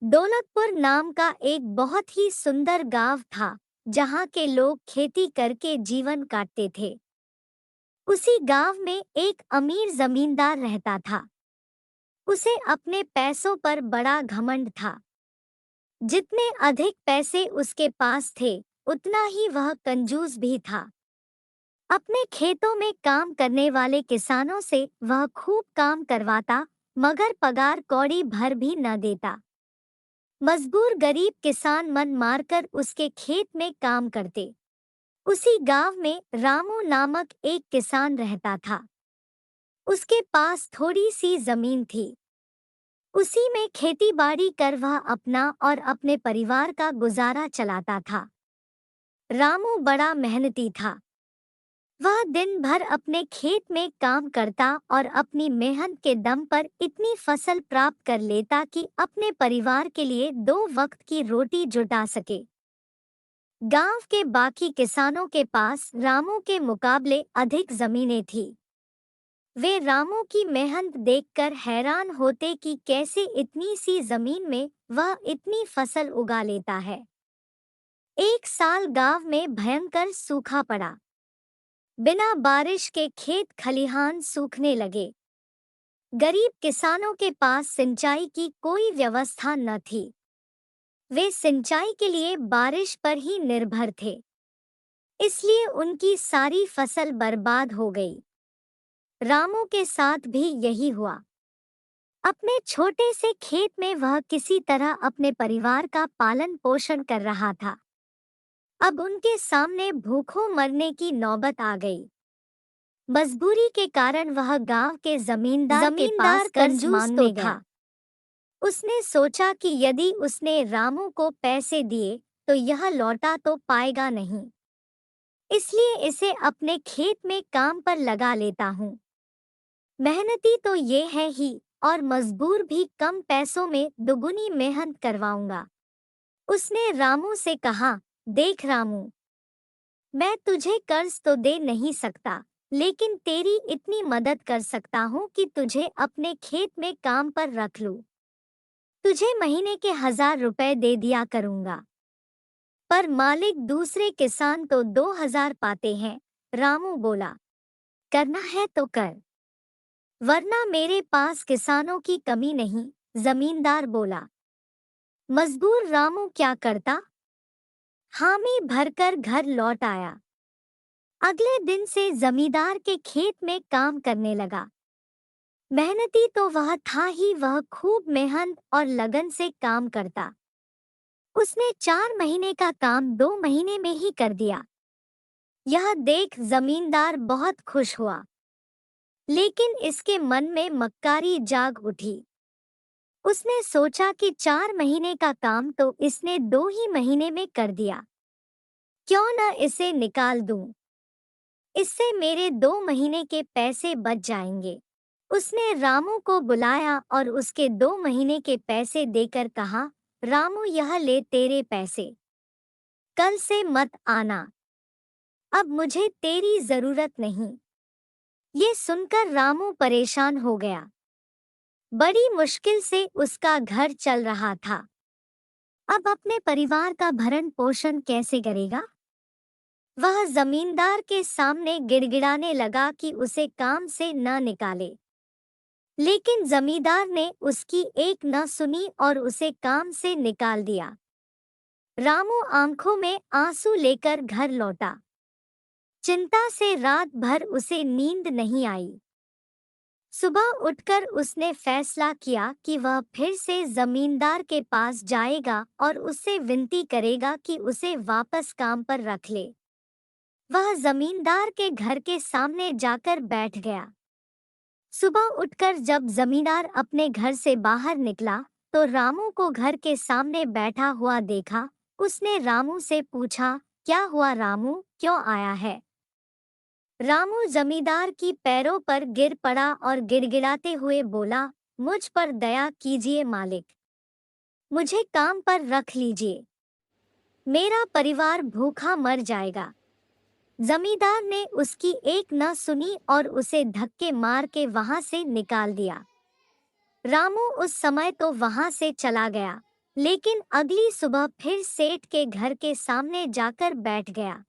दौलतपुर नाम का एक बहुत ही सुंदर गांव था, जहां के लोग खेती करके जीवन काटते थे। उसी गांव में एक अमीर जमींदार रहता था। उसे अपने पैसों पर बड़ा घमंड था। जितने अधिक पैसे उसके पास थे, उतना ही वह कंजूस भी था। अपने खेतों में काम करने वाले किसानों से वह खूब काम करवाता, मगर पगार कौड़ी भर भी न देता। मजबूर गरीब किसान मन मारकर उसके खेत में काम करते। उसी गांव में रामू नामक एक किसान रहता था। उसके पास थोड़ी सी जमीन थी। उसी में खेती बाड़ी कर वह अपना और अपने परिवार का गुजारा चलाता था। रामू बड़ा मेहनती था। वह दिन भर अपने खेत में काम करता और अपनी मेहनत के दम पर इतनी फसल प्राप्त कर लेता कि अपने परिवार के लिए 2 वक्त की रोटी जुटा सके। गांव के बाकी किसानों के पास रामू के मुकाबले अधिक जमीनें थी। वे रामू की मेहनत देखकर हैरान होते कि कैसे इतनी सी जमीन में वह इतनी फसल उगा लेता है। एक साल गांव में भयंकर सूखा पड़ा। बिना बारिश के खेत खलिहान सूखने लगे। गरीब किसानों के पास सिंचाई की कोई व्यवस्था न थी। वे सिंचाई के लिए बारिश पर ही निर्भर थे। इसलिए उनकी सारी फसल बर्बाद हो गई। रामू के साथ भी यही हुआ। अपने छोटे से खेत में वह किसी तरह अपने परिवार का पालन पोषण कर रहा था। अब उनके सामने भूखों मरने की नौबत आ गई। मजबूरी के कारण वह गांव के जमींदार के पास कर्ज मांगने गया। उसने सोचा कि यदि उसने रामू को पैसे दिए तो यह लौटा तो पाएगा नहीं। इसलिए इसे अपने खेत में काम पर लगा लेता हूँ। मेहनती तो ये है ही, और मजबूर भी कम पैसों में दुगुनी मेहनत करवाऊंगा। उसने रामू से कहा, देख रामू, मैं तुझे कर्ज तो दे नहीं सकता, लेकिन तेरी इतनी मदद कर सकता हूँ कि तुझे अपने खेत में काम पर रख लूँ। तुझे महीने के 1000 रुपए दे दिया करूँगा। पर मालिक दूसरे किसान तो 2000 पाते हैं। रामू बोला, करना है तो कर, वरना मेरे पास किसानों की कमी नहीं। जमींदार बोला। मजबूर रामू क्या करता? हामी भरकर घर लौट आया। अगले दिन से जमींदार के खेत में काम करने लगा। मेहनती तो वह था ही, वह खूब मेहनत और लगन से काम करता। उसने 4 महीने का काम 2 महीने में ही कर दिया। यह देख जमींदार बहुत खुश हुआ, लेकिन इसके मन में मक्कारी जाग उठी। उसने सोचा कि 4 महीने का काम तो इसने 2 ही महीने में कर दिया। क्यों न इसे निकाल दूं? इससे मेरे 2 महीने के पैसे बच जाएंगे। उसने रामू को बुलाया और उसके 2 महीने के पैसे देकर कहा, रामू, यह ले तेरे पैसे। कल से मत आना। अब मुझे तेरी जरूरत नहीं। ये सुनकर रामू परेशान हो गया। बड़ी मुश्किल से उसका घर चल रहा था। अब अपने परिवार का भरण पोषण कैसे करेगा? वह जमींदार के सामने गिड़गिड़ाने लगा कि उसे काम से न निकाले। लेकिन जमींदार ने उसकी एक न सुनी और उसे काम से निकाल दिया। रामू आंखों में आंसू लेकर घर लौटा। चिंता से रात भर उसे नींद नहीं आई। सुबह उठकर उसने फैसला किया कि वह फिर से जमींदार के पास जाएगा और उससे विनती करेगा कि उसे वापस काम पर रख ले। वह जमींदार के घर के सामने जाकर बैठ गया। सुबह उठकर जब जमींदार अपने घर से बाहर निकला तो रामू को घर के सामने बैठा हुआ देखा। उसने रामू से पूछा, क्या हुआ रामू, क्यों आया है? रामू जमींदार की पैरों पर गिर पड़ा और गिड़गिड़ाते हुए बोला, मुझ पर दया कीजिए मालिक, मुझे काम पर रख लीजिए, मेरा परिवार भूखा मर जाएगा। जमींदार ने उसकी एक न सुनी और उसे धक्के मार के वहां से निकाल दिया। रामू उस समय तो वहां से चला गया, लेकिन अगली सुबह फिर सेठ के घर के सामने जाकर बैठ गया।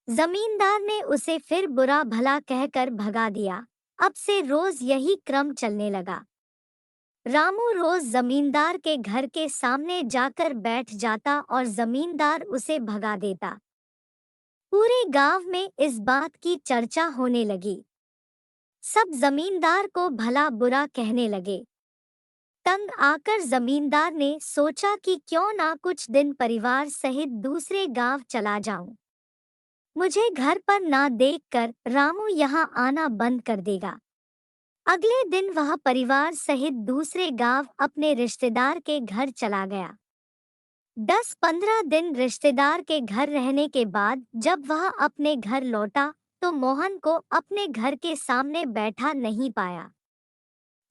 जमींदार ने उसे फिर बुरा भला कहकर भगा दिया। अब से रोज यही क्रम चलने लगा। रामू रोज जमींदार के घर के सामने जाकर बैठ जाता और जमींदार उसे भगा देता। पूरे गांव में इस बात की चर्चा होने लगी। सब जमींदार को भला बुरा कहने लगे। तंग आकर जमींदार ने सोचा कि क्यों ना कुछ दिन परिवार सहित दूसरे गांव चला जाऊं। मुझे घर पर ना देखकर रामू यहाँ आना बंद कर देगा। अगले दिन वह परिवार सहित दूसरे गांव अपने रिश्तेदार के घर चला गया। 10-15 दिन रिश्तेदार के घर रहने के बाद जब वह अपने घर लौटा तो मोहन को अपने घर के सामने बैठा नहीं पाया।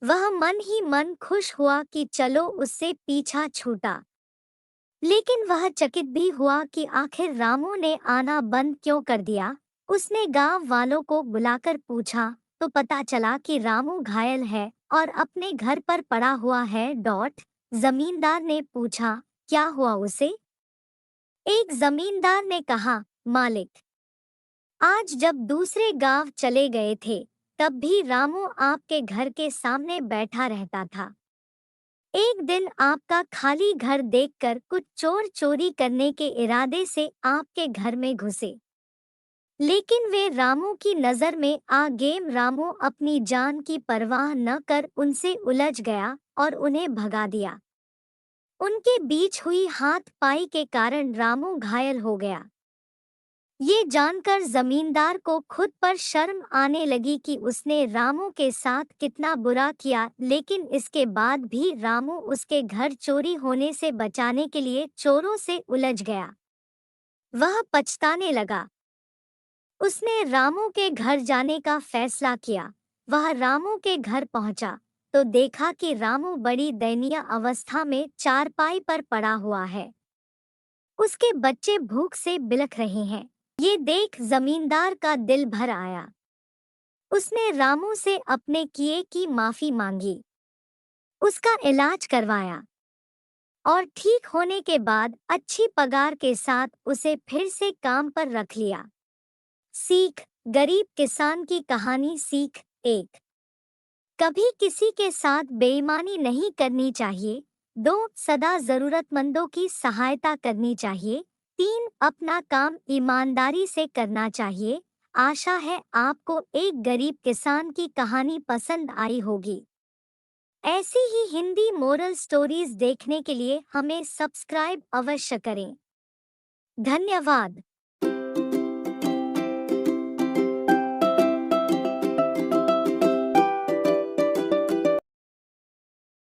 वह मन ही मन खुश हुआ कि चलो उससे पीछा छूटा। लेकिन वह चकित भी हुआ कि आखिर रामू ने आना बंद क्यों कर दिया। उसने गांव वालों को बुलाकर पूछा तो पता चला कि रामू घायल है और अपने घर पर पड़ा हुआ है। जमींदार ने पूछा, क्या हुआ उसे? एक जमींदार ने कहा, मालिक, आज जब दूसरे गांव चले गए थे तब भी रामू आपके घर के सामने बैठा रहता था। एक दिन आपका खाली घर देखकर कुछ चोर चोरी करने के इरादे से आपके घर में घुसे, लेकिन वे रामू की नजर में आ गए। रामू अपनी जान की परवाह न कर उनसे उलझ गया और उन्हें भगा दिया। उनके बीच हुई हाथ-पाई के कारण रामू घायल हो गया। ये जानकर जमींदार को खुद पर शर्म आने लगी कि उसने रामू के साथ कितना बुरा किया, लेकिन इसके बाद भी रामू उसके घर चोरी होने से बचाने के लिए चोरों से उलझ गया। वह पछताने लगा। उसने रामू के घर जाने का फैसला किया। वह रामू के घर पहुंचा तो देखा कि रामू बड़ी दयनीय अवस्था में चारपाई पर पड़ा हुआ है। उसके बच्चे भूख से बिलख रहे हैं। ये देख जमींदार का दिल भर आया। उसने रामू से अपने किए की माफी मांगी, उसका इलाज करवाया और ठीक होने के बाद अच्छी पगार के साथ उसे फिर से काम पर रख लिया। सीख, गरीब किसान की कहानी। सीख 1, कभी किसी के साथ बेईमानी नहीं करनी चाहिए। 2, सदा जरूरतमंदों की सहायता करनी चाहिए। 3, अपना काम ईमानदारी से करना चाहिए। आशा है आपको एक गरीब किसान की कहानी पसंद आई होगी। ऐसी ही हिंदी मोरल स्टोरीज देखने के लिए हमें सब्सक्राइब अवश्य करें। धन्यवाद।